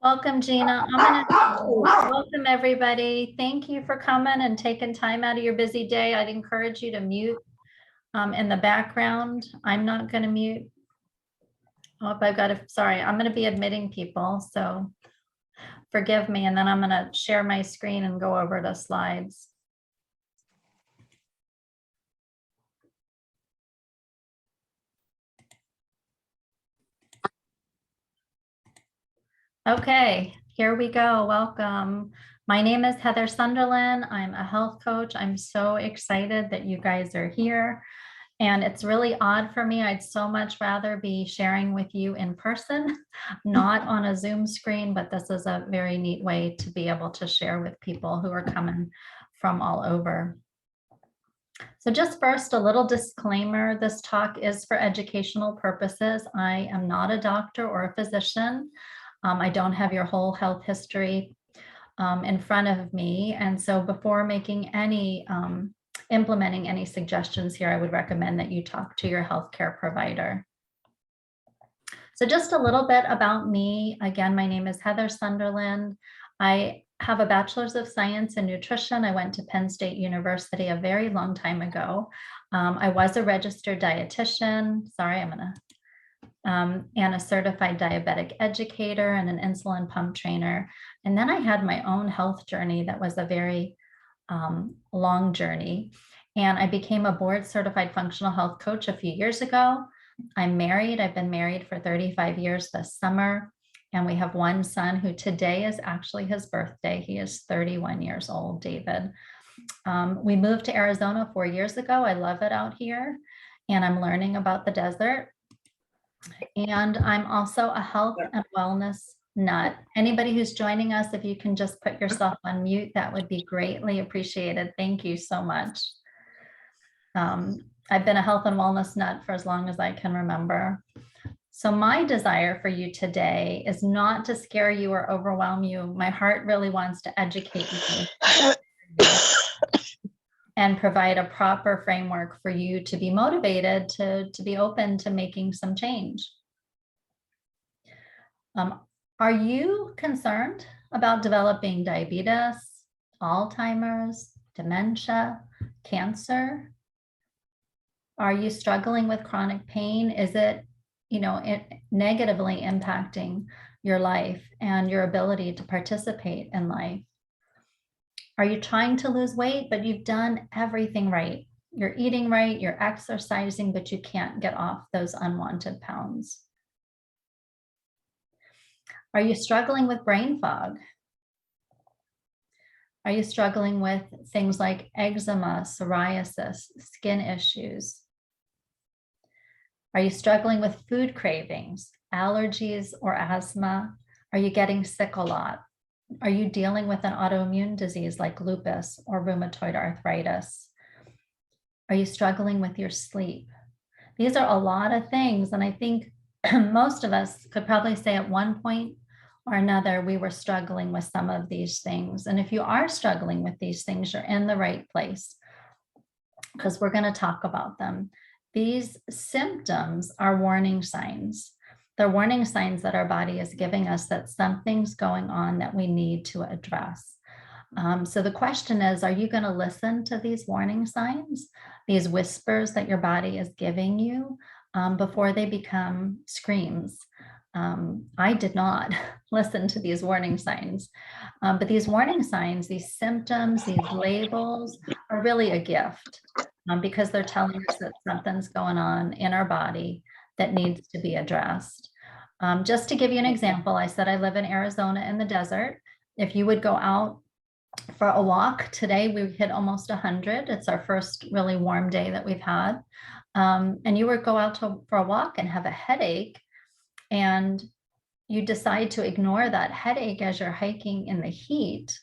Welcome, Gina. Welcome, everybody. Thank you for coming and taking time out of your busy day. I'd encourage you to mute in the background. I'm not going to mute. Oh, sorry, I'm going to be admitting people, so forgive me. And then I'm going to share my screen and go over the slides. Okay, here we go. Welcome. My name is Heather Sunderland. I'm a health coach. I'm so excited that you guys are here. And it's really odd for me. I'd so much rather be sharing with you in person, not on a Zoom screen, but this is a very neat way to be able to share with people who are coming from all over. So just first, a little disclaimer, this talk is for educational purposes. I am not a doctor or a physician. I don't have your whole health history in front of me. And so before making any, implementing any suggestions here, I would recommend that you talk to your healthcare provider. So just a little bit about me. Again, my name is Heather Sunderland. I have a bachelor's of science in nutrition. I went to Penn State University a very long time ago. I was a registered dietitian. Sorry, and a certified diabetic educator and an insulin pump trainer. And then I had my own health journey that was a very long journey. And I became a board certified functional health coach a few years ago. I'm married. I've been married for 35 years this summer. And we have one son who today is actually his birthday. He is 31 years old, David. We moved to Arizona 4 years ago. I love it out here. And I'm learning about the desert. And I'm also a health and wellness nut. Anybody who's joining us, if you can just put yourself on mute, that would be greatly appreciated. Thank you so much. I've been a health and wellness nut for as long as I can remember. So my desire for you today is not to scare you or overwhelm you. My heart really wants to educate you and provide a proper framework for you to be motivated to be open to making some change. Are you concerned about developing diabetes, Alzheimer's, dementia, cancer? Are you struggling with chronic pain? Is it, negatively impacting your life and your ability to participate in life? Are you trying to lose weight, but you've done everything right? You're eating right, you're exercising, but you can't get off those unwanted pounds. Are you struggling with brain fog? Are you struggling with things like eczema, psoriasis, skin issues? Are you struggling with food cravings, allergies, or asthma? Are you getting sick a lot? Are you dealing with an autoimmune disease like lupus or rheumatoid arthritis? Are you struggling with your sleep? These are a lot of things, and I think most of us could probably say at one point or another, we were struggling with some of these things. And if you are struggling with these things, you're in the right place, because we're going to talk about them. These symptoms are warning signs. They're warning signs that our body is giving us that something's going on that we need to address. So the question is, are you going to listen to these warning signs, these whispers that your body is giving you before they become screams? I did not listen to these warning signs, but these warning signs, these symptoms, these labels are really a gift because they're telling us that something's going on in our body that needs to be addressed. Just to give you an example, I said I live in Arizona in the desert. If you would go out for a walk today, we hit almost 100. It's our first really warm day that we've had. And you would go out for a walk and have a headache, and you decide to ignore that headache as you're hiking in the heat,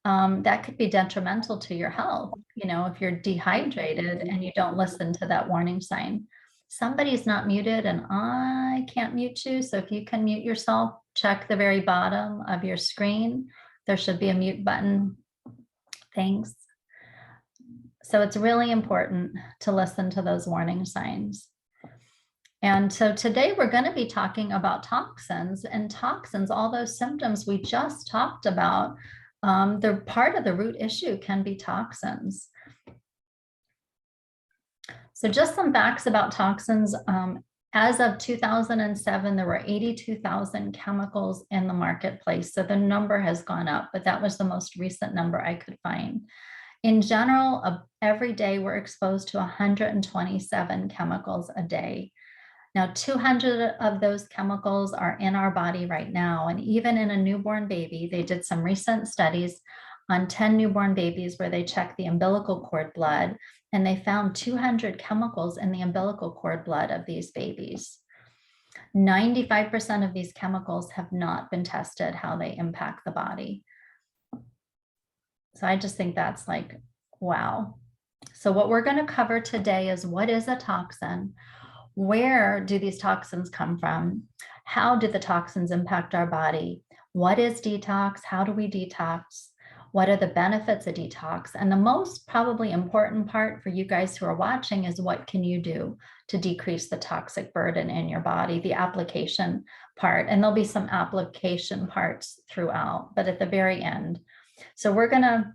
that could be detrimental to your health. If you're dehydrated and you don't listen to that warning sign. Somebody's not muted and I can't mute you. So if you can mute yourself, check the very bottom of your screen. There should be a mute button. Thanks. So it's really important to listen to those warning signs. And so today we're going to be talking about toxins, and toxins, all those symptoms we just talked about, they're part of the root issue can be toxins. So just some facts about toxins. As of 2007, there were 82,000 chemicals in the marketplace. So the number has gone up, but that was the most recent number I could find. In general, every day we're exposed to 127 chemicals a day. Now, 200 of those chemicals are in our body right now. And even in a newborn baby, they did some recent studies on 10 newborn babies where they checked the umbilical cord blood, and they found 200 chemicals in the umbilical cord blood of these babies. 95% of these chemicals have not been tested how they impact the body. So I just think that's like, wow. So what we're going to cover today is, what is a toxin? Where do these toxins come from? How do the toxins impact our body? What is detox? How do we detox? What are the benefits of detox? And the most probably important part for you guys who are watching is, what can you do to decrease the toxic burden in your body, the application part. And there'll be some application parts throughout, but at the very end. So we're going to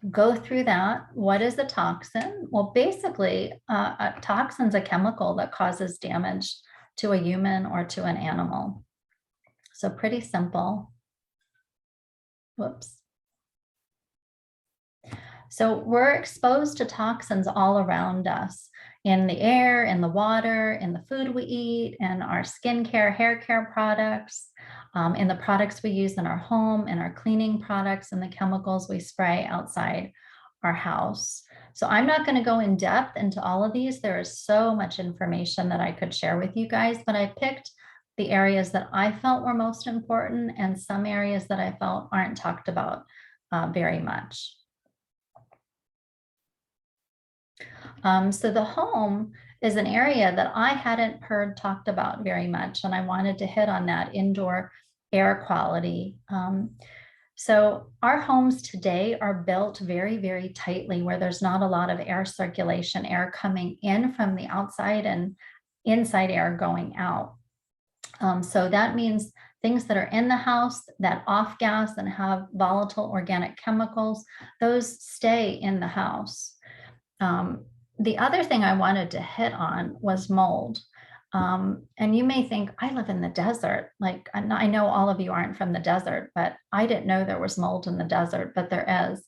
go through that. What is a toxin? Well, basically, a toxin is a chemical that causes damage to a human or to an animal. So pretty simple. Whoops. So we're exposed to toxins all around us, in the air, in the water, in the food we eat, in our skincare, hair care products, in the products we use in our home, in our cleaning products, and the chemicals we spray outside our house. So I'm not going to go in depth into all of these. There is so much information that I could share with you guys, but I picked the areas that I felt were most important, and some areas that I felt aren't talked about very much. So the home is an area that I hadn't heard talked about very much, and I wanted to hit on that indoor air quality. So our homes today are built very, very tightly, where there's not a lot of air circulation, air coming in from the outside and inside air going out. So that means things that are in the house that off gas and have volatile organic chemicals, those stay in the house. The other thing I wanted to hit on was mold. And you may think, I live in the desert. Like, I know all of you aren't from the desert, but I didn't know there was mold in the desert, but there is.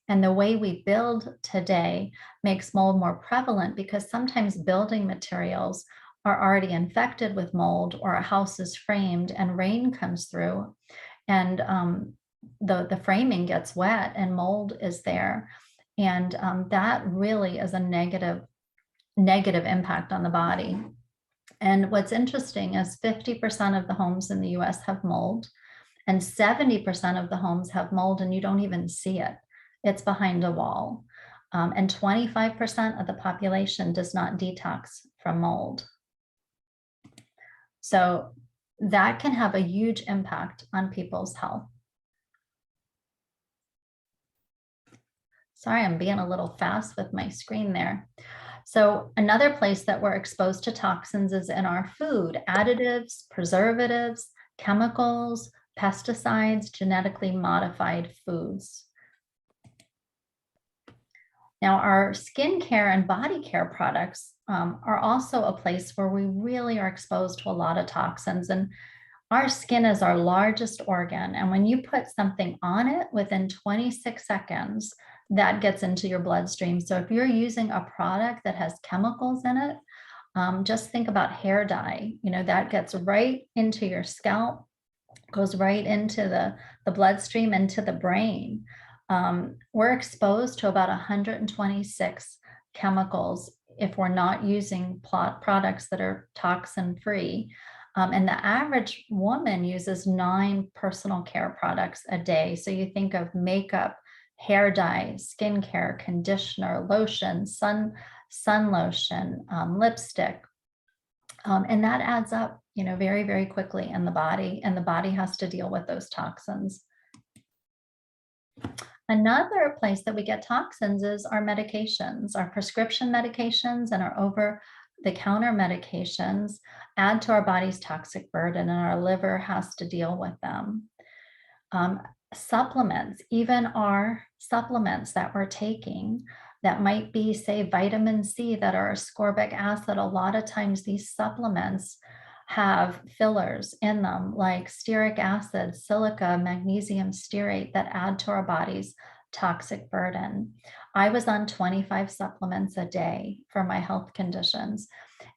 And the way we build today makes mold more prevalent, because sometimes building materials are already infected with mold, or a house is framed and rain comes through, and the framing gets wet and mold is there. And that really is a negative impact on the body. And what's interesting is 50% of the homes in the US have mold, and 70% of the homes have mold and you don't even see it. It's behind a wall. And 25% of the population does not detox from mold. So that can have a huge impact on people's health. Sorry, I'm being a little fast with my screen there. So another place that we're exposed to toxins is in our food: additives, preservatives, chemicals, pesticides, genetically modified foods. Now, our skincare and body care products are also a place where we really are exposed to a lot of toxins. And our skin is our largest organ. And when you put something on it, within 26 seconds, that gets into your bloodstream. So if you're using a product that has chemicals in it, just think about hair dye. You know, that gets right into your scalp, goes right into the bloodstream, into the brain. We're exposed to about 126 chemicals if we're not using products that are toxin-free. And the average woman uses 9 personal care products a day. So you think of makeup, hair dye, skincare, conditioner, lotion, sun lotion, lipstick. And that adds up, you know, very, very quickly in the body, and the body has to deal with those toxins. Another place that we get toxins is our medications, our prescription medications, and our the counter medications add to our body's toxic burden, and our liver has to deal with them. Supplements, even our supplements that we're taking that might be, say, vitamin C that are ascorbic acid, a lot of times these supplements have fillers in them like stearic acid, silica, magnesium stearate that add to our body's toxic burden. I was on 25 supplements a day for my health conditions.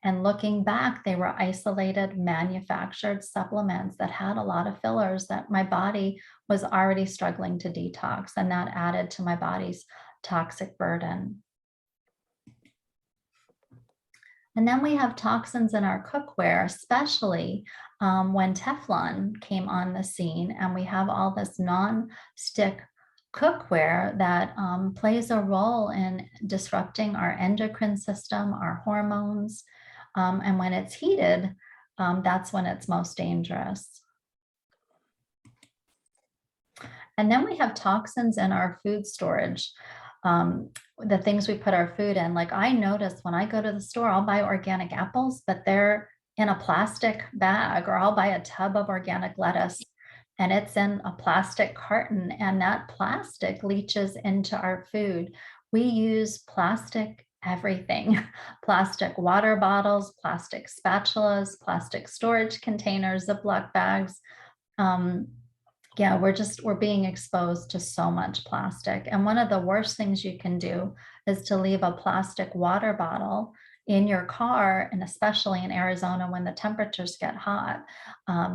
And looking back, they were isolated, manufactured supplements that had a lot of fillers that my body was already struggling to detox, and that added to my body's toxic burden. And then we have toxins in our cookware, especially when Teflon came on the scene, and we have all this non-stick cookware that plays a role in disrupting our endocrine system, our hormones. And when it's heated, that's when it's most dangerous. And then we have toxins in our food storage, the things we put our food in. Like, I notice when I go to the store, I'll buy organic apples, but they're in a plastic bag, or I'll buy a tub of organic lettuce and it's in a plastic carton, and that plastic leaches into our food. We use plastic everything, plastic water bottles, plastic spatulas, plastic storage containers, Ziploc bags. Yeah, we're being exposed to so much plastic. And one of the worst things you can do is to leave a plastic water bottle in your car, and especially in Arizona when the temperatures get hot,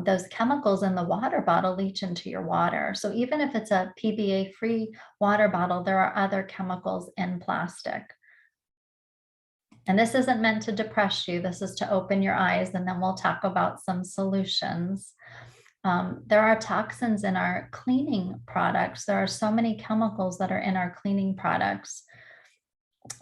those chemicals in the water bottle leach into your water. So even if it's a PBA-free water bottle, there are other chemicals in plastic. And this isn't meant to depress you. This is to open your eyes, and then we'll talk about some solutions. There are toxins in our cleaning products. There are so many chemicals that are in our cleaning products.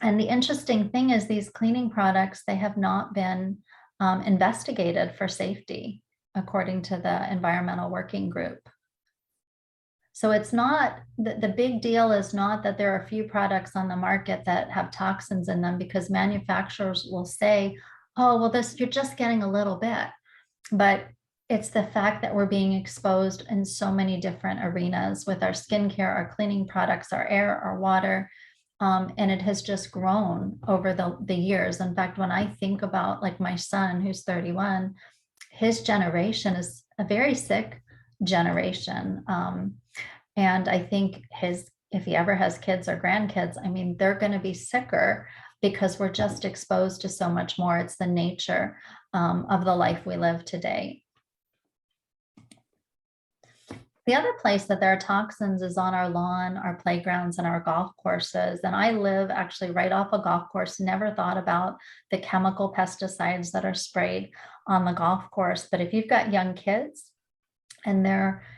And the interesting thing is, these cleaning products, they have not been investigated for safety, according to the Environmental Working Group. So it's not, the big deal is not that there are a few products on the market that have toxins in them, because manufacturers will say, oh, well, you're just getting a little bit. But it's the fact that we're being exposed in so many different arenas with our skincare, our cleaning products, our air, our water. And it has just grown over the years. In fact, when I think about, like, my son, who's 31, his generation is a very sick generation. And I think if he ever has kids or grandkids, I mean, they're going to be sicker because we're just exposed to so much more. It's the nature of the life we live today. The other place that there are toxins is on our lawn, our playgrounds, and our golf courses. And I live actually right off a golf course, never thought about the chemical pesticides that are sprayed on the golf course. But if you've got young kids and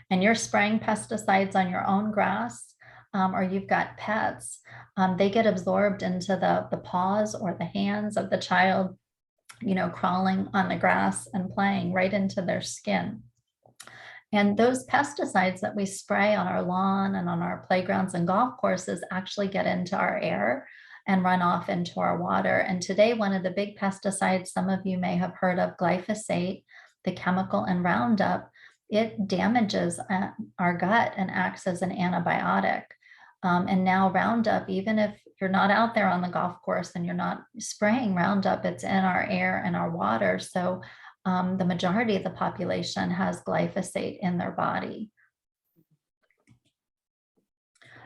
you're spraying pesticides on your own grass, or you've got pets, they get absorbed into the paws or the hands of the child, crawling on the grass and playing right into their skin. And those pesticides that we spray on our lawn and on our playgrounds and golf courses actually get into our air and run off into our water. And today, one of the big pesticides, some of you may have heard of, glyphosate, the chemical in Roundup, it damages our gut and acts as an antibiotic. And now Roundup, even if you're not out there on the golf course and you're not spraying Roundup, it's in our air and our water. So the majority of the population has glyphosate in their body.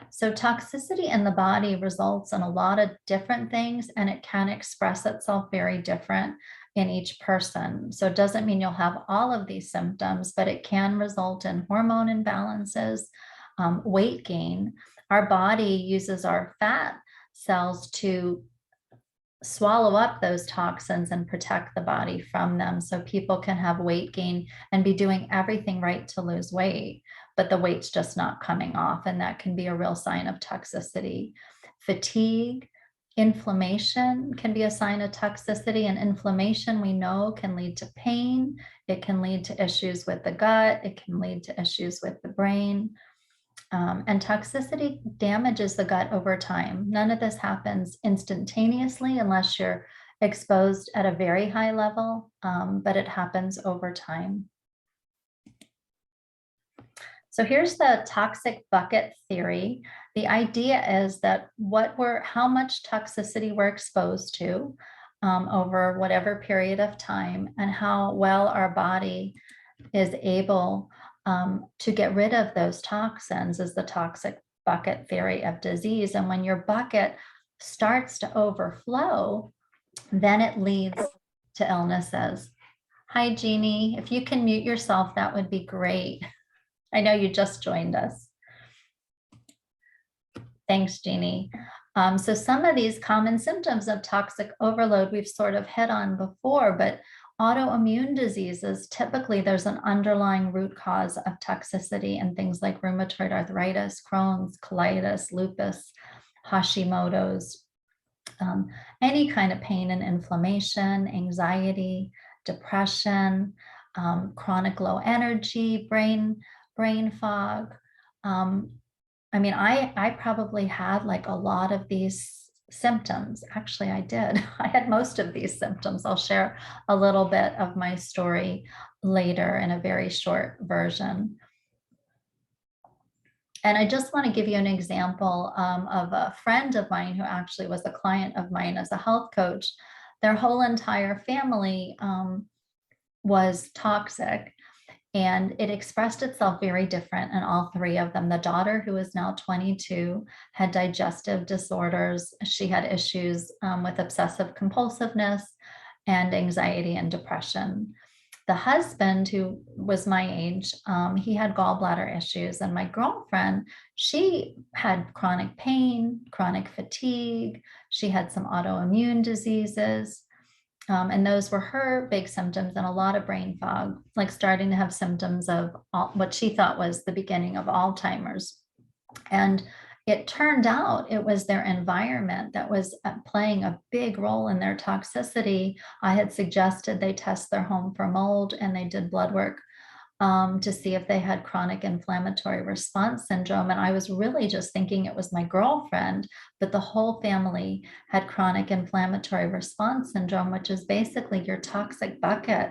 So toxicity in the body results in a lot of different things, and it can express itself very different in each person. So it doesn't mean you'll have all of these symptoms, but it can result in hormone imbalances, weight gain. Our body uses our fat cells to swallow up those toxins and protect the body from them. So people can have weight gain and be doing everything right to lose weight, but the weight's just not coming off. And that can be a real sign of toxicity. Fatigue, inflammation can be a sign of toxicity, and inflammation, we know, can lead to pain. It can lead to issues with the gut. It can lead to issues with the brain. And toxicity damages the gut over time. None of this happens instantaneously unless you're exposed at a very high level, but it happens over time. So here's the toxic bucket theory. The idea is that how much toxicity we're exposed to over whatever period of time, and how well our body is able to get rid of those toxins, is the toxic bucket theory of disease. And when your bucket starts to overflow, then it leads to illnesses. Hi, Jeannie. If you can mute yourself, that would be great. I know you just joined us. Thanks, Jeannie. So some of these common symptoms of toxic overload we've sort of hit on before, but autoimmune diseases, typically there's an underlying root cause of toxicity and things like rheumatoid arthritis, Crohn's, colitis, lupus, Hashimoto's, any kind of pain and inflammation, anxiety, depression, chronic low energy, brain fog. I mean, I probably had like a lot of these symptoms. Actually, I did. I had most of these symptoms. I'll share a little bit of my story later in a very short version. And I just want to give you an example of a friend of mine who actually was a client of mine as a health coach. Their whole entire family was toxic. And it expressed itself very different in all three of them. The daughter, who is now 22, had digestive disorders. She had issues with obsessive compulsiveness and anxiety and depression. The husband, who was my age, he had gallbladder issues. And my girlfriend, she had chronic pain, chronic fatigue. She had some autoimmune diseases. And those were her big symptoms, and a lot of brain fog, like starting to have symptoms of what she thought was the beginning of Alzheimer's. And it turned out it was their environment that was playing a big role in their toxicity. I had suggested they test their home for mold, and they did blood work to see if they had chronic inflammatory response syndrome. And I was really just thinking it was my girlfriend, but the whole family had chronic inflammatory response syndrome, which is basically your toxic bucket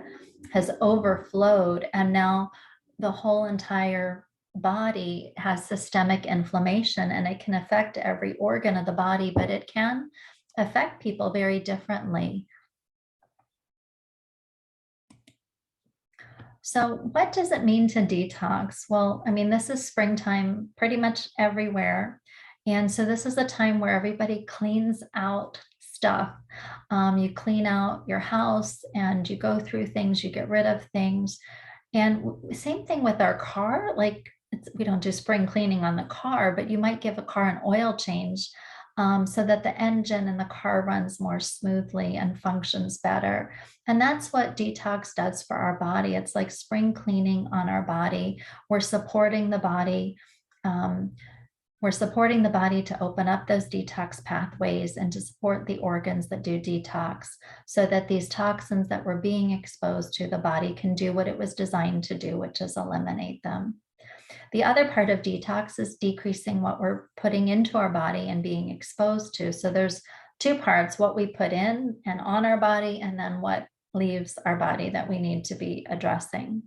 has overflowed. And now the whole entire body has systemic inflammation, and it can affect every organ of the body, but it can affect people very differently. So what does it mean to detox? Well, I mean, this is springtime pretty much everywhere. And so this is a time where everybody cleans out stuff. You clean out your house and you go through things, you get rid of things. And same thing with our car. Like, we don't do spring cleaning on the car, but you might give a car an oil change so that the engine in the car runs more smoothly and functions better. And that's what detox does for our body. It's like spring cleaning on our body. We're supporting the body. We're supporting the body to open up those detox pathways and to support the organs that do detox, so that these toxins that we're being exposed to, the body can do what it was designed to do, which is eliminate them. The other part of detox is decreasing what we're putting into our body and being exposed to. So there's two parts: what we put in and on our body, and then what leaves our body that we need to be addressing.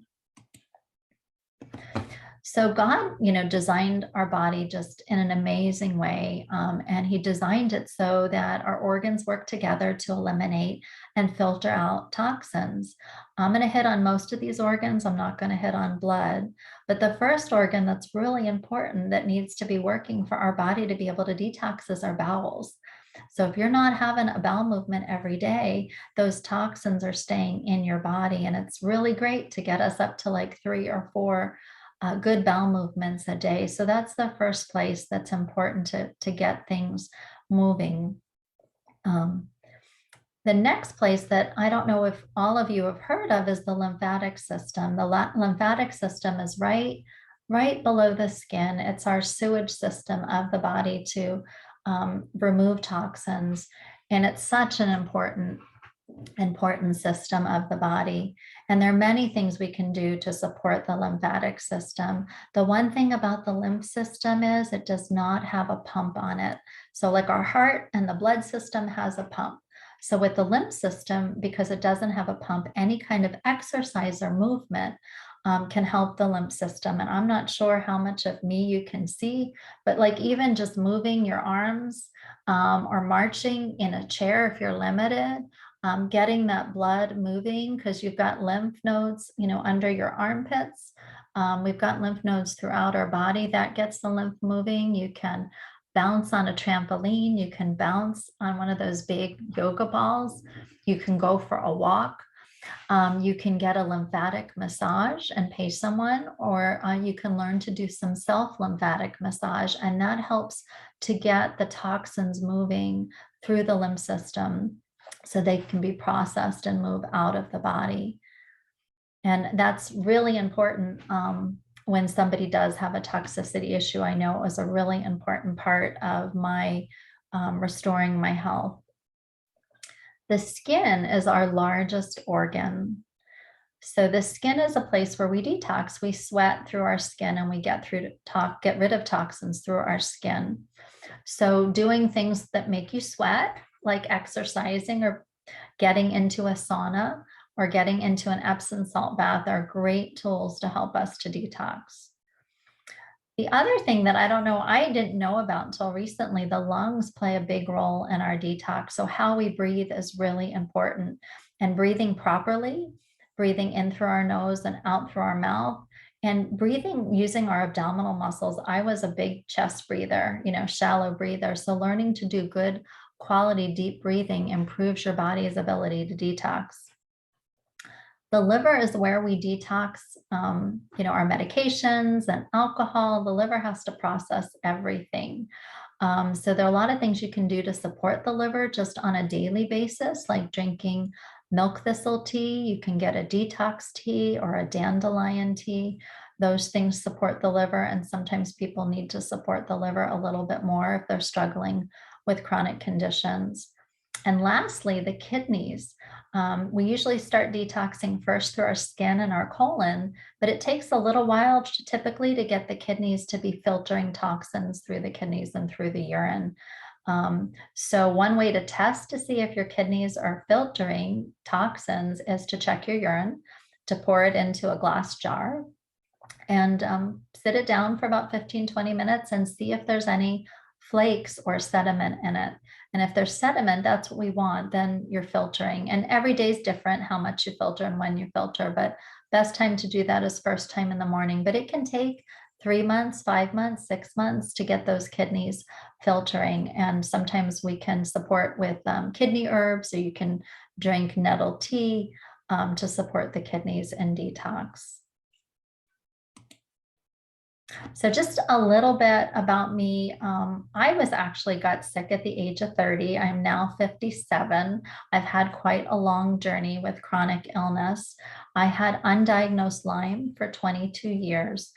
So God, designed our body just in an amazing way. And he designed it so that our organs work together to eliminate and filter out toxins. I'm going to hit on most of these organs. I'm not going to hit on blood. But the first organ that's really important that needs to be working for our body to be able to detox is our bowels. So if you're not having a bowel movement every day, those toxins are staying in your body. And it's really great to get us up to like 3 or 4 good bowel movements a day. So that's the first place that's important to get things moving. The next place that I don't know if all of you have heard of is the lymphatic system. The lymphatic system is right below the skin. It's our sewage system of the body to remove toxins. And it's such an important system of the body. And there are many things we can do to support the lymphatic system. The one thing about the lymph system is it does not have a pump on it. So like our heart and the blood system has a pump. So with the lymph system, because it doesn't have a pump, any kind of exercise or movement can help the lymph system. And I'm not sure how much of me you can see, but like even just moving your arms or marching in a chair if you're limited, getting that blood moving because you've got lymph nodes, under your armpits. We've got lymph nodes throughout our body that gets the lymph moving. You can bounce on a trampoline. You can bounce on one of those big yoga balls. You can go for a walk. You can get a lymphatic massage and pay someone, or you can learn to do some self-lymphatic massage, and that helps to get the toxins moving through the lymph system so they can be processed and move out of the body. And that's really important when somebody does have a toxicity issue. I know it was a really important part of my restoring my health. The skin is our largest organ. So the skin is a place where we detox. We sweat through our skin and we get rid of toxins through our skin. So doing things that make you sweat, like exercising or getting into a sauna or getting into an Epsom salt bath, are great tools to help us to detox. The other thing that I didn't know about until recently, the lungs play a big role in our detox. So how we breathe is really important, and breathing properly, breathing in through our nose and out through our mouth, and breathing using our abdominal muscles. I was a big chest breather, shallow breather. So learning to do good quality deep breathing improves your body's ability to detox. The liver is where we detox, our medications and alcohol. The liver has to process everything. So there are a lot of things you can do to support the liver just on a daily basis, like drinking milk thistle tea. You can get a detox tea or a dandelion tea. Those things support the liver, and sometimes people need to support the liver a little bit more if they're struggling with chronic conditions. And lastly, the kidneys. We usually start detoxing first through our skin and our colon, but it takes a little while typically to get the kidneys to be filtering toxins through the kidneys and through the urine. So one way to test to see if your kidneys are filtering toxins is to check your urine, to pour it into a glass jar and sit it down for about 15-20 minutes and see if there's any flakes or sediment in it. And if there's sediment, that's what we want, then you're filtering. And every day is different how much you filter and when you filter, but best time to do that is first time in the morning. But it can take 3 months, 5 months, 6 months to get those kidneys filtering. And sometimes we can support with kidney herbs, or you can drink nettle tea to support the kidneys in detox. So just a little bit about me. I got sick at the age of 30. I'm now 57. I've had quite a long journey with chronic illness. I had undiagnosed Lyme for 22 years.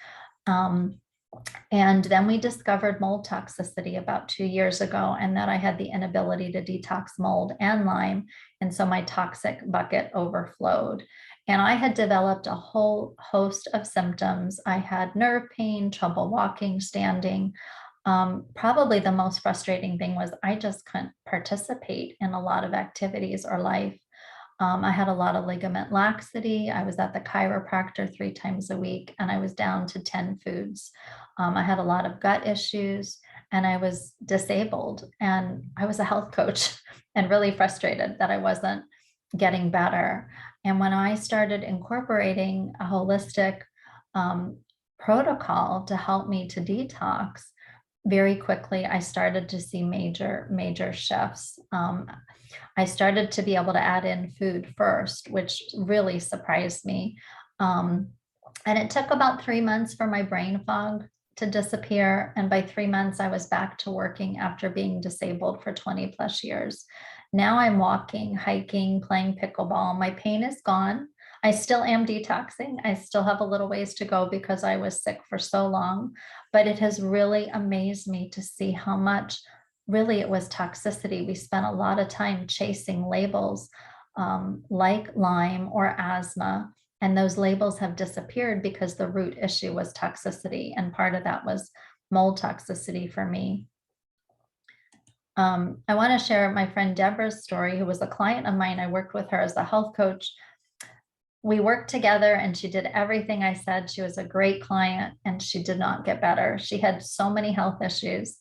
And then we discovered mold toxicity about 2 years ago, and that I had the inability to detox mold and Lyme. And so my toxic bucket overflowed. And I had developed a whole host of symptoms. I had nerve pain, trouble walking, standing. Probably the most frustrating thing was I just couldn't participate in a lot of activities or life. I had a lot of ligament laxity. I was at the chiropractor 3 times a week, and I was down to 10 foods. I had a lot of gut issues, and I was disabled, and I was a health coach and really frustrated that I wasn't getting better. And when I started incorporating a holistic protocol to help me to detox, very quickly, I started to see major shifts. I started to be able to add in food first, which really surprised me. And it took about 3 months for my brain fog to disappear. And by 3 months, I was back to working after being disabled for 20 plus years. Now I'm walking, hiking, playing pickleball. My pain is gone. I still am detoxing. I still have a little ways to go because I was sick for so long, but it has really amazed me to see how much really it was toxicity. We spent a lot of time chasing labels like Lyme or asthma, and those labels have disappeared because the root issue was toxicity. And part of that was mold toxicity for me. I want to share my friend Debra's story, who was a client of mine. I worked with her as a health coach. We worked together and she did everything I said. She was a great client and she did not get better. She had so many health issues,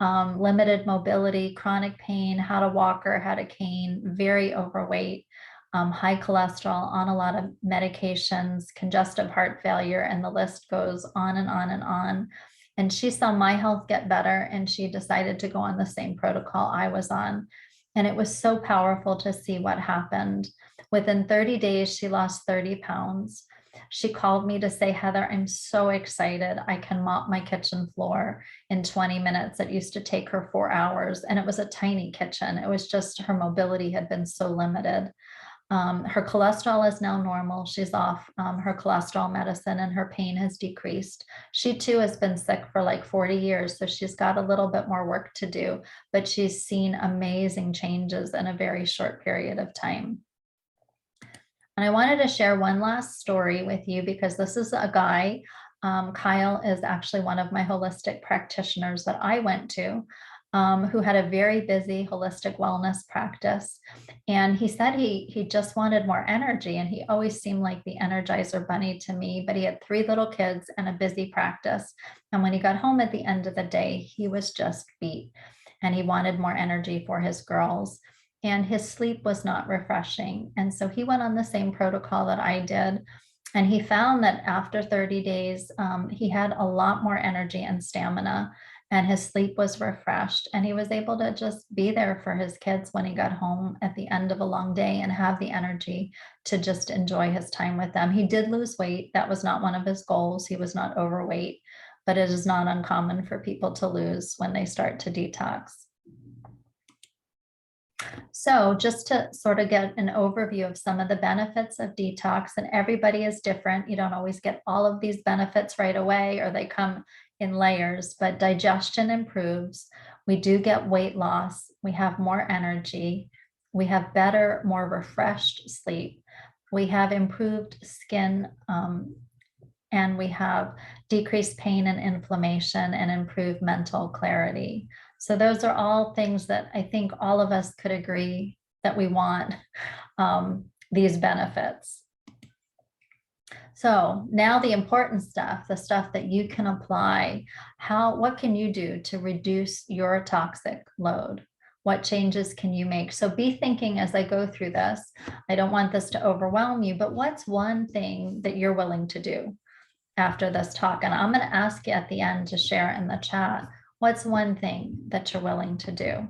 limited mobility, chronic pain, had a walker, had a cane, very overweight, high cholesterol, on a lot of medications, congestive heart failure, and the list goes on and on and on. And she saw my health get better and she decided to go on the same protocol I was on. And it was so powerful to see what happened. Within 30 days, she lost 30 pounds. She called me to say, Heather, I'm so excited. I can mop my kitchen floor in 20 minutes. It used to take her 4 hours, and it was a tiny kitchen. It was just her mobility had been so limited. Her cholesterol is now normal. She's off her cholesterol medicine and her pain has decreased. She too has been sick for like 40 years, so she's got a little bit more work to do, but she's seen amazing changes in a very short period of time. And I wanted to share one last story with you because this is a guy. Kyle is actually one of my holistic practitioners that I went to, who had a very busy holistic wellness practice. And he said he just wanted more energy, and he always seemed like the Energizer Bunny to me, but he had 3 little kids and a busy practice. And when he got home at the end of the day, he was just beat and he wanted more energy for his girls. And his sleep was not refreshing. And so he went on the same protocol that I did. And he found that after 30 days, he had a lot more energy and stamina, and his sleep was refreshed. And he was able to just be there for his kids when he got home at the end of a long day and have the energy to just enjoy his time with them. He did lose weight. That was not one of his goals. He was not overweight, but it is not uncommon for people to lose when they start to detox. So just to sort of get an overview of some of the benefits of detox, and everybody is different. You don't always get all of these benefits right away, or they come in layers, but digestion improves. We do get weight loss. We have more energy. We have better, more refreshed sleep. We have improved skin, and we have decreased pain and inflammation and improved mental clarity. So those are all things that I think all of us could agree that we want these benefits. So now the important stuff, the stuff that you can apply. What can you do to reduce your toxic load? What changes can you make? So be thinking as I go through this. I don't want this to overwhelm you, but what's one thing that you're willing to do after this talk? And I'm going to ask you at the end to share in the chat. What's one thing that you're willing to do?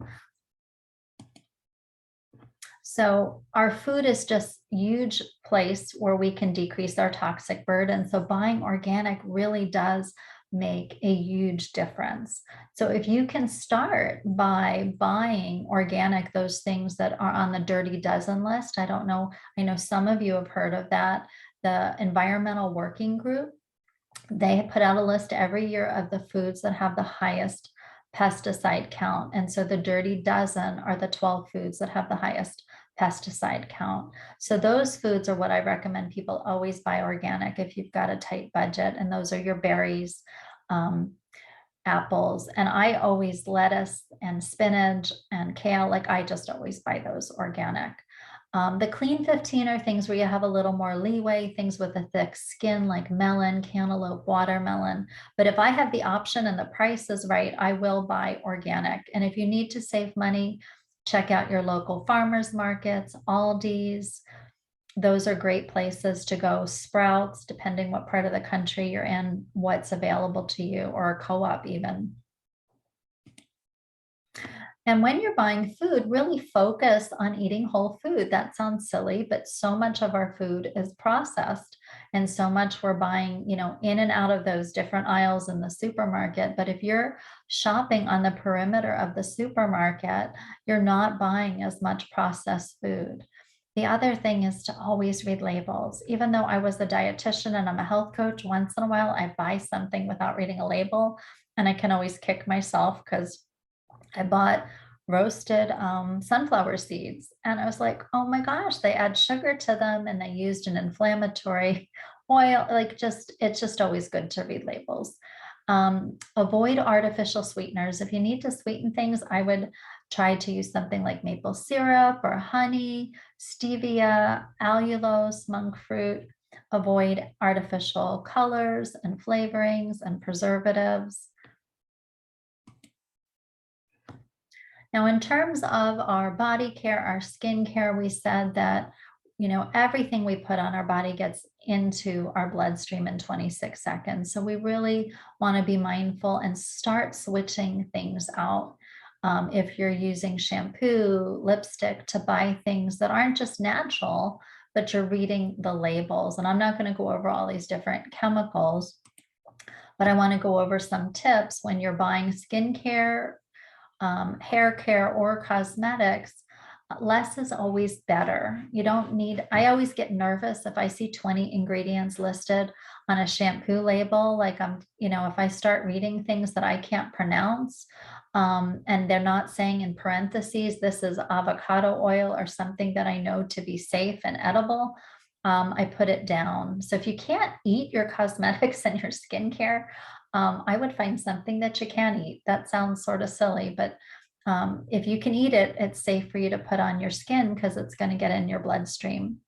So our food is just a huge place where we can decrease our toxic burden. So buying organic really does make a huge difference. So if you can start by buying organic, those things that are on the dirty dozen list, I don't know, I know some of you have heard of that, the Environmental Working Group. They put out a list every year of the foods that have the highest pesticide count. And so the dirty dozen are the 12 foods that have the highest pesticide count. So those foods are what I recommend people always buy organic if you've got a tight budget. And those are your berries, apples, and I always lettuce and spinach and kale. Like I just always buy those organic. The clean 15 are things where you have a little more leeway, things with a thick skin like melon, cantaloupe, watermelon. But if I have the option and the price is right, I will buy organic. And if you need to save money, check out your local farmers markets, Aldi's. Those are great places to go. Sprouts, depending what part of the country you're in, what's available to you, or a co-op even. And when you're buying food, really focus on eating whole food. That sounds silly, but so much of our food is processed, and so much we're buying, you know, in and out of those different aisles in the supermarket. But if you're shopping on the perimeter of the supermarket, you're not buying as much processed food. The other thing is to always read labels. Even though I was a dietitian and I'm a health coach, once in a while I buy something without reading a label, and I can always kick myself because I bought roasted sunflower seeds, and I was like, oh my gosh, they add sugar to them and they used an inflammatory oil. Like it's just always good to read labels. Avoid artificial sweeteners. If you need to sweeten things, I would Try to use something like maple syrup or honey, stevia, allulose, monk fruit. Avoid artificial colors and flavorings and preservatives. Now, in terms of our body care, our skin care, we said that, everything we put on our body gets into our bloodstream in 26 seconds. So we really want to be mindful and start switching things out. If you're using shampoo, lipstick, to buy things that aren't just natural, but you're reading the labels. And I'm not going to go over all these different chemicals, but I want to go over some tips when you're buying skincare, hair care, or cosmetics. Less is always better. You don't need, I always get nervous if I see 20 ingredients listed on a shampoo label. Like if I start reading things that I can't pronounce, and they're not saying in parentheses, this is avocado oil or something that I know to be safe and edible, I put it down. So if you can't eat your cosmetics and your skincare, I would find something that you can eat. That sounds sort of silly, but if you can eat it, it's safe for you to put on your skin because it's going to get in your bloodstream.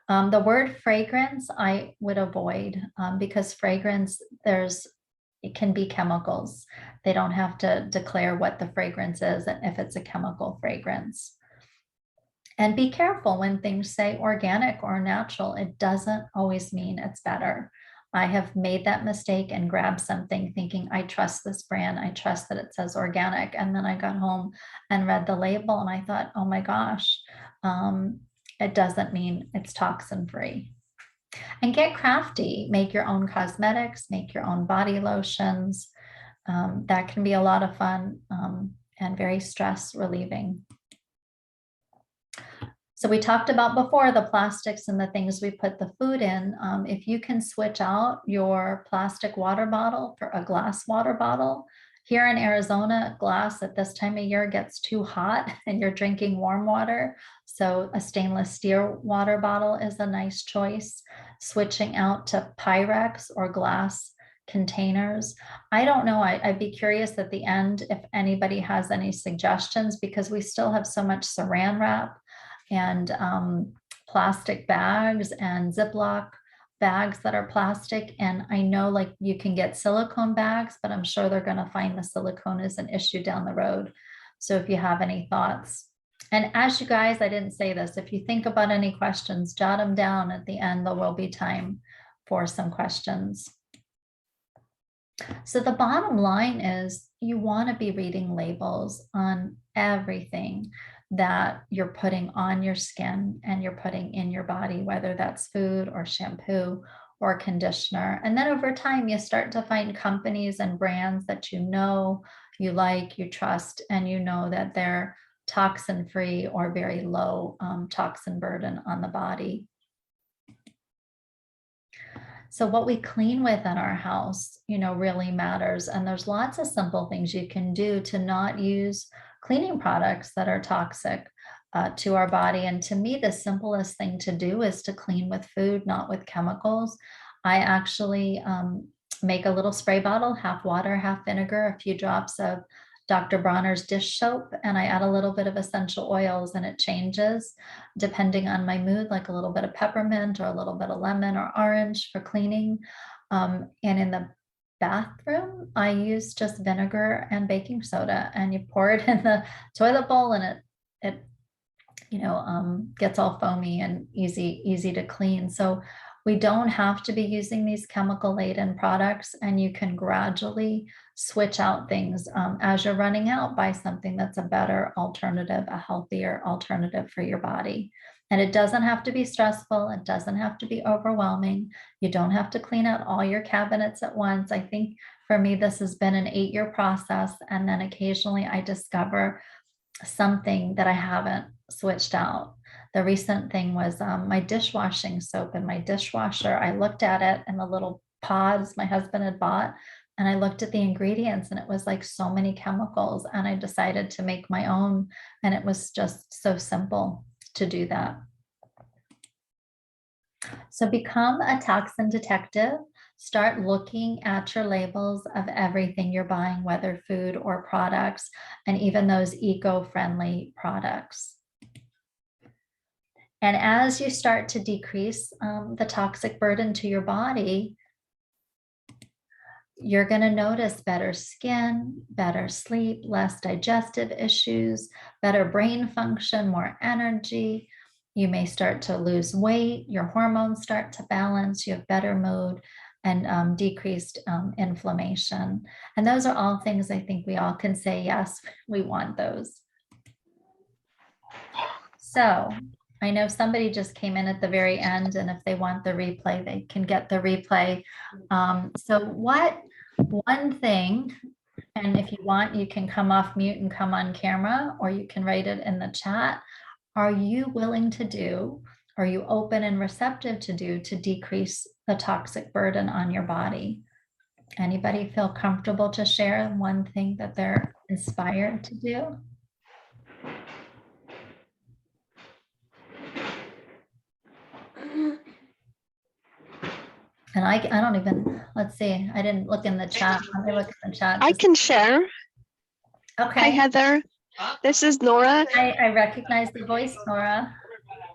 The word fragrance I would avoid because fragrance, it can be chemicals. They don't have to declare what the fragrance is and if it's a chemical fragrance. And be careful when things say organic or natural. It doesn't always mean it's better. I have made that mistake and grabbed something thinking, I trust this brand. I trust that it says organic. And then I got home and read the label and I thought, oh my gosh, it doesn't mean it's toxin free. And get crafty, make your own cosmetics, make your own body lotions. That can be a lot of fun and very stress relieving. So we talked about before the plastics and the things we put the food in. If you can switch out your plastic water bottle for a glass water bottle. Here in Arizona, glass at this time of year gets too hot and you're drinking warm water. So a stainless steel water bottle is a nice choice. Switching out to Pyrex or glass containers. I don't know. I'd be curious at the end if anybody has any suggestions because we still have so much saran wrap and plastic bags and Ziploc bags that are plastic. And I know like you can get silicone bags, but I'm sure they're going to find the silicone is an issue down the road. So if you have any thoughts. And as you guys, I didn't say this, if you think about any questions, jot them down. At the end, there will be time for some questions. So the bottom line is you want to be reading labels on everything that you're putting on your skin and you're putting in your body, whether that's food or shampoo or conditioner. And then over time, you start to find companies and brands that you like, you trust, and you know that they're toxin-free or very low toxin burden on the body. So what we clean with in our house, really matters. And there's lots of simple things you can do to not use cleaning products that are toxic to our body. And to me, the simplest thing to do is to clean with food, not with chemicals. I actually make a little spray bottle, half water, half vinegar, a few drops of Dr. Bronner's dish soap, and I add a little bit of essential oils, and it changes depending on my mood, like a little bit of peppermint or a little bit of lemon or orange for cleaning. And in the bathroom, I use just vinegar and baking soda, and you pour it in the toilet bowl, and it gets all foamy and easy to clean. So we don't have to be using these chemical laden products, and you can gradually switch out things as you're running out. Buy something that's a better alternative, a healthier alternative for your body. And it doesn't have to be stressful. It doesn't have to be overwhelming. You don't have to clean out all your cabinets at once. I think for me, this has been an 8-year process. And then occasionally I discover something that I haven't switched out. The recent thing was my dishwashing soap in my dishwasher. I looked at it and the little pods my husband had bought, and I looked at the ingredients, and it was like so many chemicals, and I decided to make my own, and it was just so simple to do that. So become a toxin detective. start looking at your labels of everything you're buying, whether food or products, and even those eco-friendly products. And as you start to decrease the toxic burden to your body, you're going to notice better skin, better sleep, less digestive issues, better brain function, more energy. You may start to lose weight, your hormones start to balance, you have better mood, and decreased inflammation. And those are all things I think we all can say, yes, we want those. So I know somebody just came in at the very end, and if they want the replay, they can get the replay. So one thing, and if you want, you can come off mute and come on camera, or you can write it in the chat. Are you willing to do, are you open and receptive to do, to decrease the toxic burden on your body? Anybody feel comfortable to share one thing that they're inspired to do? And I don't even, let's see, I didn't look in the chat. Let me look in the chat. I can share. Okay. Hi, Heather. This is Nora. I recognize the voice, Nora.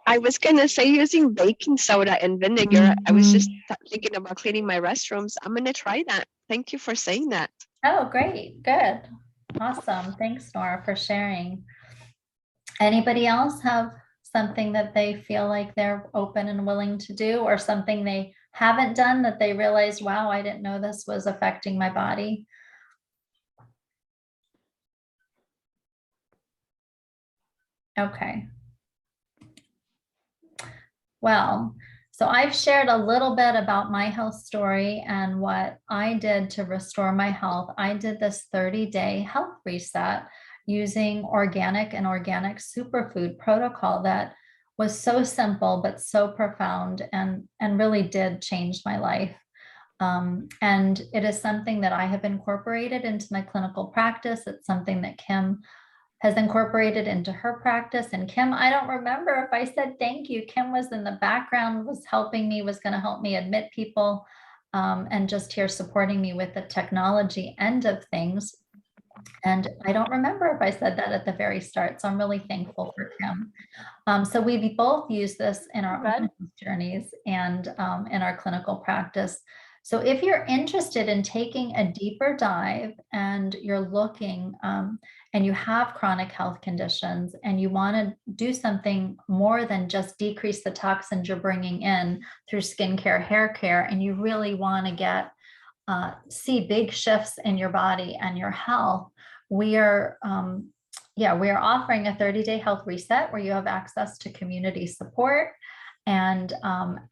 I was going to say using baking soda and vinegar. I was just thinking about cleaning my restrooms. I'm going to try that. Thank you for saying that. Oh, great. Good. Awesome. Thanks, Nora, for sharing. Anybody else have something that they feel like they're open and willing to do, or something they haven't done that they realized, wow, I didn't know this was affecting my body? Okay. Well, so I've shared a little bit about my health story and what I did to restore my health. I did this 30-day health reset using organic and organic superfood protocol that was so simple but so profound, and really did change my life. And it is something that I have incorporated into my clinical practice. It's something that Kim has incorporated into her practice. And Kim, I don't remember if I said thank you. Kim was in the background, was helping me, was going to help me admit people, and just here supporting me with the technology end of things. And I don't remember if I said that at the very start. So I'm really thankful for Kim. So we both use this in our own journeys and in our clinical practice. So if you're interested in taking a deeper dive, and you're looking and you have chronic health conditions, and you want to do something more than just decrease the toxins you're bringing in through skincare, hair care, and you really want to get see big shifts in your body and your health, we are offering a 30-day health reset where you have access to community support and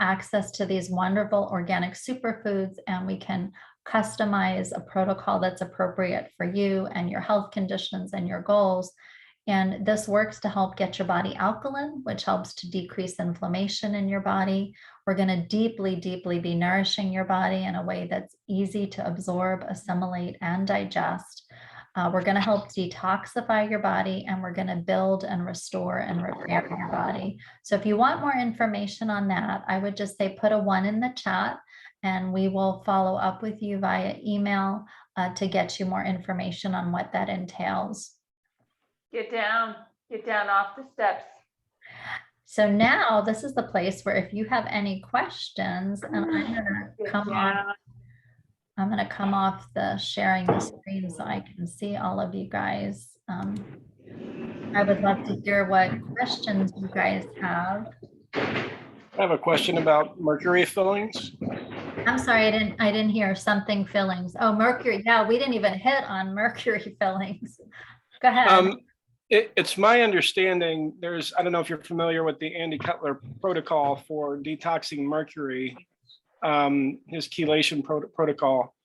access to these wonderful organic superfoods, and we can customize a protocol that's appropriate for you and your health conditions and your goals. And this works to help get your body alkaline, which helps to decrease inflammation in your body. We're going to deeply, deeply be nourishing your body in a way that's easy to absorb, assimilate, and digest. We're going to help detoxify your body, and we're going to build and restore and repair your body. So if you want more information on that, I would just say put a 1 in the chat, and we will follow up with you via email to get you more information on what that entails. Get down off the steps. So now this is the place where if you have any questions, and I'm going to come off the sharing the screen so I can see all of you guys. I would love to hear what questions you guys have. I have a question about mercury fillings. I'm sorry, I didn't hear something fillings. Oh, mercury. Yeah, we didn't even hit on mercury fillings. Go ahead. It's my understanding I don't know if you're familiar with the Andy Cutler protocol for detoxing mercury, his chelation protocol.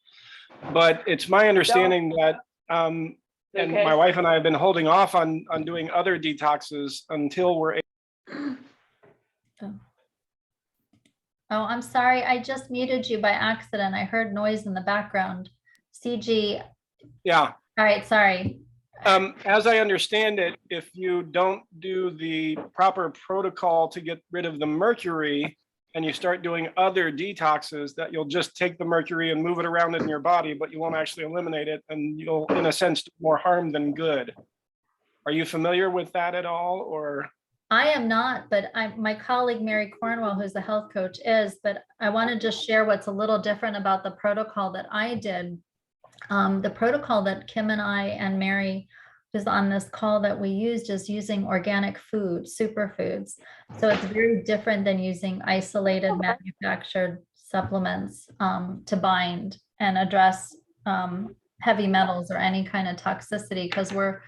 But it's my understanding that, and my wife and I have been holding off on doing other detoxes until we're able. Oh, I'm sorry. I just muted you by accident. I heard noise in the background. CG. Yeah. All right. Sorry. As I understand it, if you don't do the proper protocol to get rid of the mercury, and you start doing other detoxes, that you'll just take the mercury and move it around in your body, but you won't actually eliminate it, and you'll, in a sense, do more harm than good. Are you familiar with that at all, or? I am not, but my colleague Mary Cornwell, who's the health coach, is, but I want to just share what's a little different about the protocol that I did. The protocol that Kim and I and Mary is on this call that we used is using organic food, superfoods. So it's very different than using isolated manufactured supplements to bind and address heavy metals or any kind of toxicity, because we're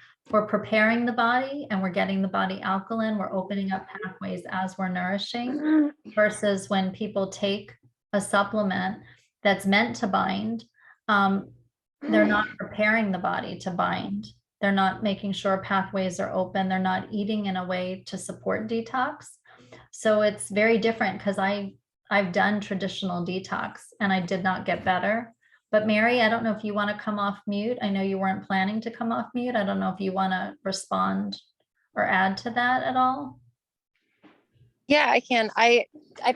preparing the body and we're getting the body alkaline. We're opening up pathways as we're nourishing, versus when people take a supplement that's meant to bind, they're not preparing the body to bind. They're not making sure pathways are open. They're not eating in a way to support detox. So it's very different, because I've done traditional detox and I did not get better. But Mary, I don't know if you want to come off mute. I know you weren't planning to come off mute. I don't know if you want to respond or add to that at all. Yeah, I can. I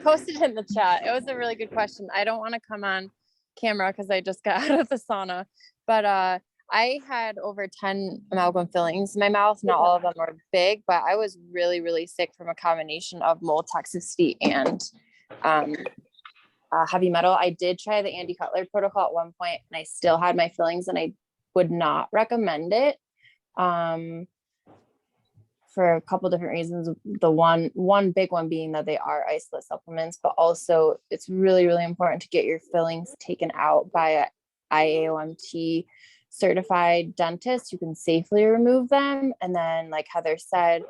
posted in the chat. It was a really good question. I don't want to come on camera because I just got out of the sauna, but I had over 10 amalgam fillings in my mouth. Not all of them were big, but I was really, really sick from a combination of mold toxicity and heavy metal. I did try the Andy Cutler protocol at one point, and I still had my fillings, and I would not recommend it for a couple different reasons. The one big one being that they are isolate supplements, but also it's really, really important to get your fillings taken out by a IAOMT certified dentist who can safely remove them. And then, like Heather said,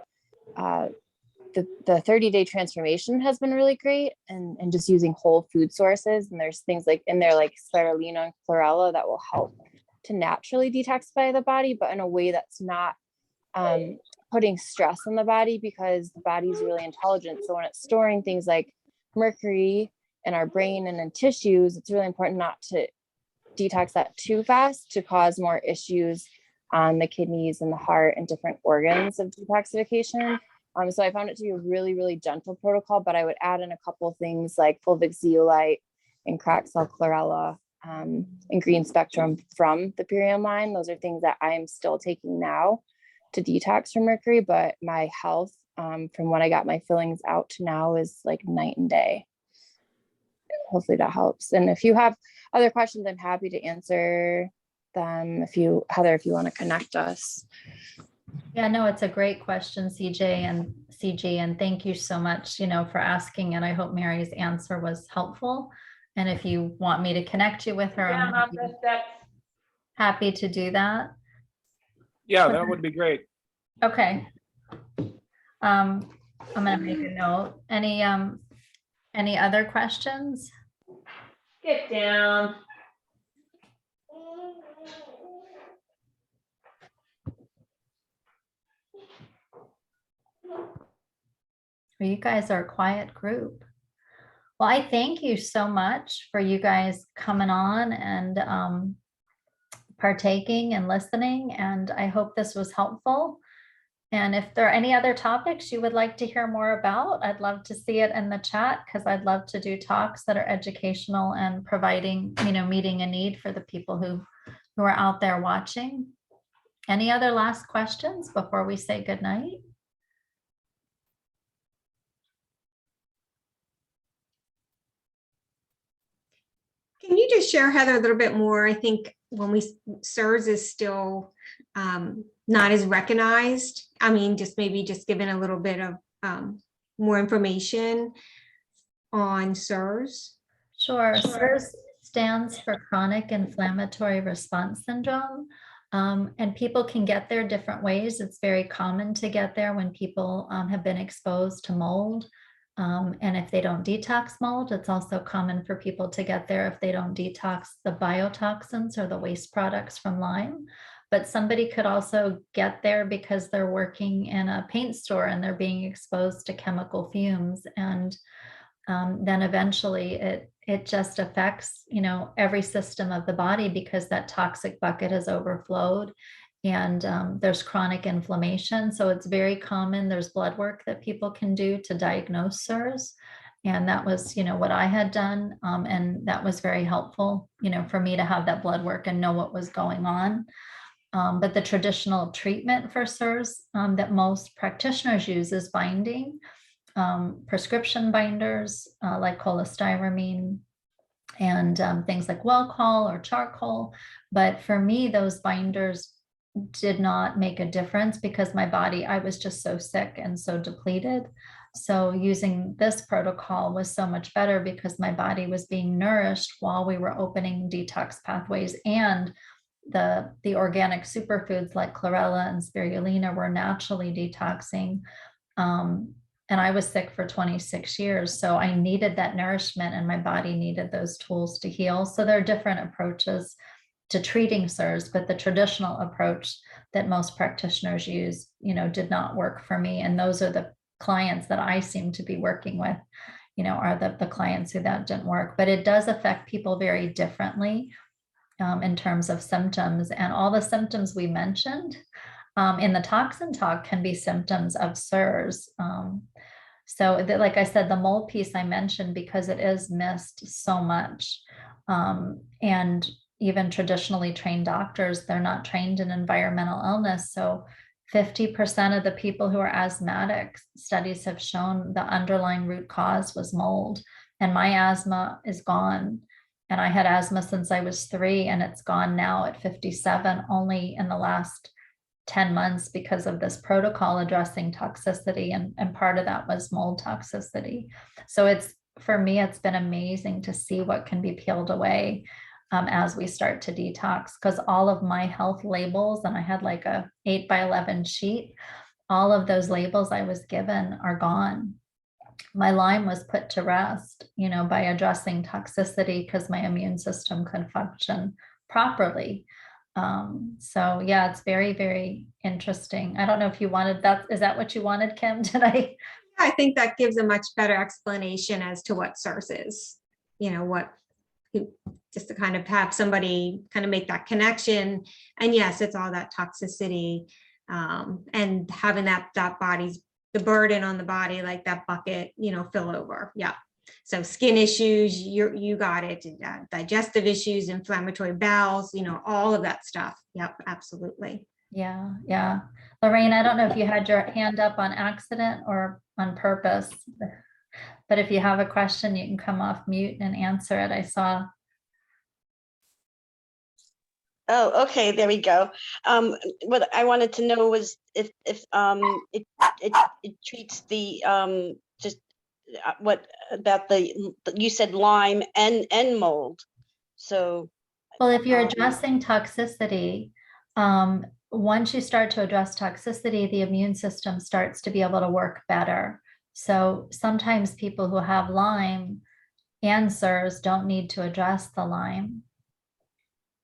the 30-day transformation has been really great, and just using whole food sources. And there's things like in there like spirulina and chlorella that will help to naturally detoxify the body, but in a way that's not putting stress on the body, because the body's really intelligent. So when it's storing things like mercury in our brain and in tissues, it's really important not to detox that too fast to cause more issues on the kidneys and the heart and different organs of detoxification. So I found it to be a really, really gentle protocol, but I would add in a couple of things like fulvic zeolite and cracked cell chlorella and green spectrum from the Purium line. Those are things that I'm still taking now to detox from mercury, but my health from when I got my fillings out to now is like night and day. Hopefully that helps. And if you have other questions, I'm happy to answer them. Heather, if you want to connect us. Yeah, no, it's a great question, CJ and CG, and thank you so much, for asking. And I hope Mary's answer was helpful. And if you want me to connect you with her, Down I'm off the steps. happy to do that. Yeah, that would be great. Okay. I'm gonna make a note. Any other questions? Get down. Well, you guys are a quiet group. Well, I thank you so much for you guys coming on and partaking and listening. And I hope this was helpful. And if there are any other topics you would like to hear more about, I'd love to see it in the chat, because I'd love to do talks that are educational and providing, meeting a need for the people who are out there watching. Any other last questions before we say goodnight? Can you just share, Heather, a little bit more? I think when SIRS is still not as recognized. I mean, just giving a little bit of more information on SIRS. Sure. SIRS stands for chronic inflammatory response syndrome. And people can get there different ways. It's very common to get there when people have been exposed to mold. And if they don't detox mold, it's also common for people to get there if they don't detox the biotoxins or the waste products from Lyme. But somebody could also get there because they're working in a paint store and they're being exposed to chemical fumes. And then eventually it just affects, every system of the body, because that toxic bucket has overflowed. And there's chronic inflammation. So it's very common. There's blood work that people can do to diagnose SIRS. And that was, what I had done. And that was very helpful, for me to have that blood work and know what was going on. But the traditional treatment for SIRS that most practitioners use is binding, prescription binders like cholestyramine and things like Welchol or charcoal. But for me, those binders did not make a difference because I was just so sick and so depleted. So using this protocol was so much better because my body was being nourished while we were opening detox pathways, and the organic superfoods like chlorella and spirulina were naturally detoxing. And I was sick for 26 years. So I needed that nourishment and my body needed those tools to heal. So there are different approaches to treating SIRS, but the traditional approach that most practitioners use, did not work for me. And those are the clients that I seem to be working with, are the clients who that didn't work. But it does affect people very differently in terms of symptoms. And all the symptoms we mentioned in the toxin talk can be symptoms of SIRS. So like I said, the mold piece I mentioned because it is missed so much. And even traditionally trained doctors, they're not trained in environmental illness. So 50% of the people who are asthmatic, studies have shown the underlying root cause was mold. And my asthma is gone. And I had asthma since I was 3, and it's gone now at 57, only in the last 10 months because of this protocol addressing toxicity. And part of that was mold toxicity. So for me, it's been amazing to see what can be peeled away as we start to detox, because all of my health labels, and I had like a 8x11 sheet, all of those labels I was given are gone. My Lyme was put to rest, by addressing toxicity because my immune system could function properly. So yeah, it's very, very interesting. I don't know if you wanted that. Is that what you wanted, Kim? Did I? I think that gives a much better explanation as to what SIRS is, just to kind of have somebody kind of make that connection. And yes, it's all that toxicity and having that body's, the burden on the body, like that bucket, fill over. Yeah. So skin issues, you got it. Digestive issues, inflammatory bowels, all of that stuff. Yep, absolutely. Yeah, yeah. Lorraine, I don't know if you had your hand up on accident or on purpose, but if you have a question, you can come off mute and answer it. I saw. Oh, okay, there we go. What I wanted to know was if it treats the just what about you said Lyme and mold. So Well, if you're addressing toxicity, once you start to address toxicity, the immune system starts to be able to work better. So sometimes people who have Lyme and SIRS don't need to address the Lyme.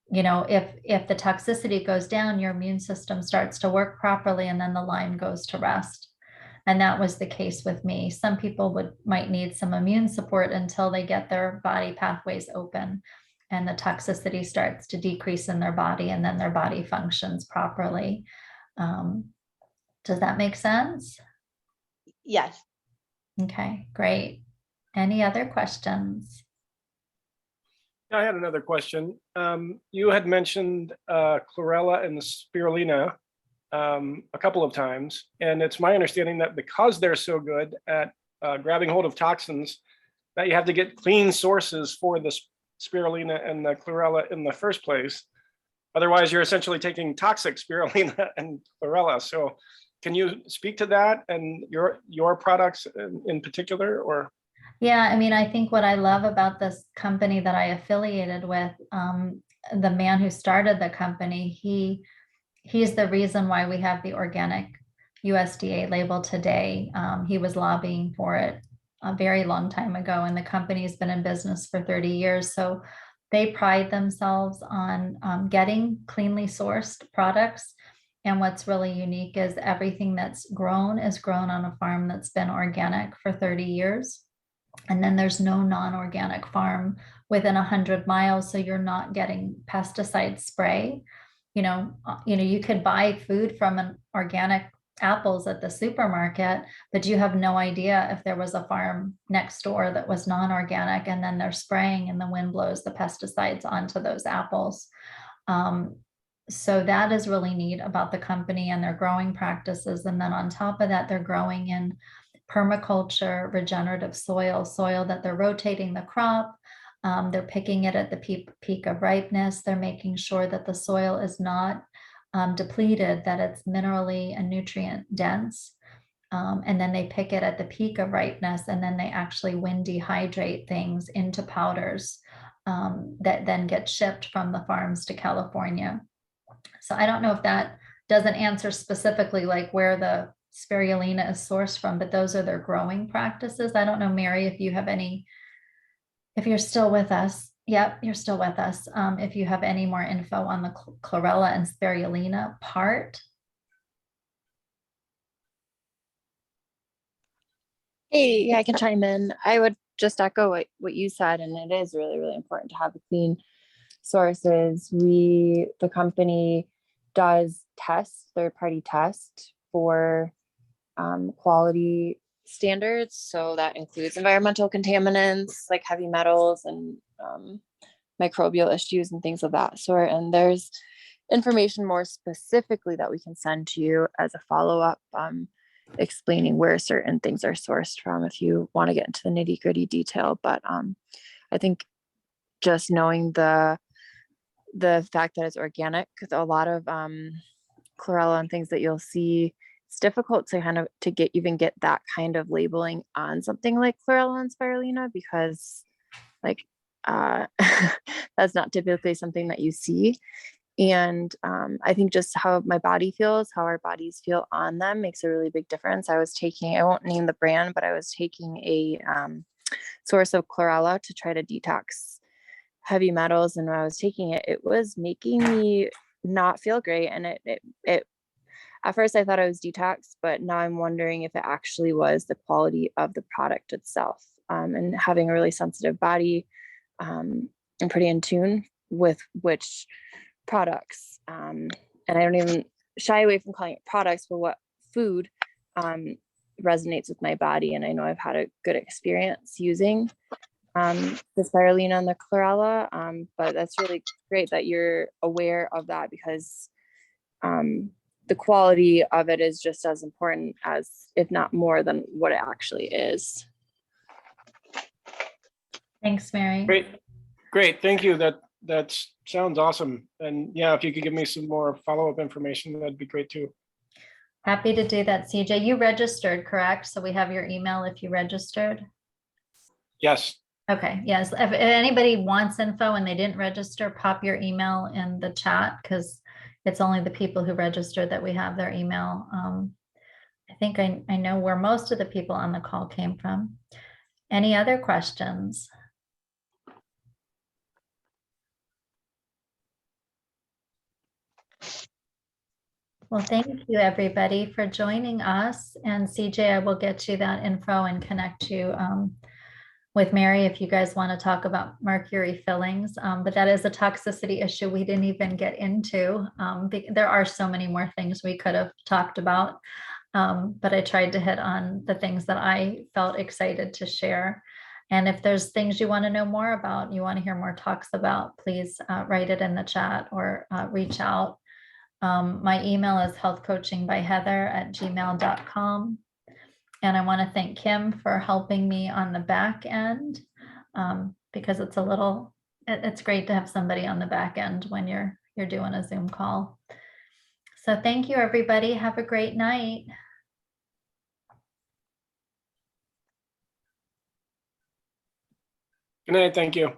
If the toxicity goes down, your immune system starts to work properly, and then the Lyme goes to rest. And that was the case with me. Some people might need some immune support until they get their body pathways open and the toxicity starts to decrease in their body, and then their body functions properly. Does that make sense? yes. Okay, great. Any other questions? I had another question. You had mentioned chlorella and the spirulina a couple of times, and it's my understanding that because they're so good at grabbing hold of toxins, that you have to get clean sources for the spirulina and the chlorella in the first place. Otherwise, you're essentially taking toxic spirulina and chlorella. So can you speak to that and your products in particular, or? Yeah, I think what I love about this company that I affiliated with, the man who started the company, he's the reason why we have the organic USDA label today. He was lobbying for it a very long time ago, and the company's been in business for 30 years. So they pride themselves on getting cleanly sourced products. And what's really unique is everything that's grown is grown on a farm that's been organic for 30 years. And then there's no non-organic farm within 100 miles. So you're not getting pesticide spray. You could buy food from an organic apples at the supermarket, but you have no idea if there was a farm next door that was non-organic, and then they're spraying and the wind blows the pesticides onto those apples. So that is really neat about the company and their growing practices. And then on top of that, they're growing in permaculture, regenerative soil that they're rotating the crop. They're picking it at the peak of ripeness. They're making sure that the soil is not depleted, that it's minerally and nutrient dense. And then they pick it at the peak of ripeness, and then they actually wind dehydrate things into powders that then get shipped from the farms to California. So I don't know if that doesn't answer specifically like where the spirulina is sourced from, but those are their growing practices. I don't know, Mary, if you have any, if you're still with us. Yep, you're still with us. If you have any more info on the chlorella and spirulina part. Hey, yeah, I can chime in. I would just echo what you said, and it is really, really important to have clean sources. The company does third-party test for quality standards. So that includes environmental contaminants like heavy metals and microbial issues and things of that sort. And there's information more specifically that we can send to you as a follow-up, explaining where certain things are sourced from if you want to get into the nitty-gritty detail. But I think just knowing the fact that it's organic, because a lot of chlorella and things that you'll see, it's difficult to get that kind of labeling on something like chlorella and spirulina, because like that's not typically something that you see. And I think just how my body feels, how our bodies feel on them makes a really big difference. I won't name the brand, but I was taking a source of chlorella to try to detox heavy metals. And when I was taking it, it was making me not feel great. And it at first I thought it was detox, but now I'm wondering if it actually was the quality of the product itself. And having a really sensitive body, I'm pretty in tune with which products, and I don't even shy away from calling it products, but what food resonates with my body. And I know I've had a good experience using the spirulina and the chlorella, but that's really great that you're aware of that, because the quality of it is just as important as, if not more than, what it actually is. Thanks, Mary. Great. Thank you. That sounds awesome. And yeah, if you could give me some more follow-up information, that'd be great too. Happy to do that, CJ. You registered, correct? So we have your email if you registered. Yes. Okay, yes. If anybody wants info and they didn't register, pop your email in the chat, because it's only the people who registered that we have their email. I think I know where most of the people on the call came from. Any other questions? Well, thank you, everybody, for joining us. And CJ, I will get you that info and connect you with Mary if you guys want to talk about mercury fillings. But that is a toxicity issue we didn't even get into. There are so many more things we could have talked about, but I tried to hit on the things that I felt excited to share. And if there's things you want to know more about, you want to hear more talks about, please write it in the chat or reach out. My email is healthcoachingbyheather@gmail.com. And I want to thank Kim for helping me on the back end, because it's great to have somebody on the back end when you're doing a Zoom call. So thank you, everybody. Have a great night. Good night. Thank you.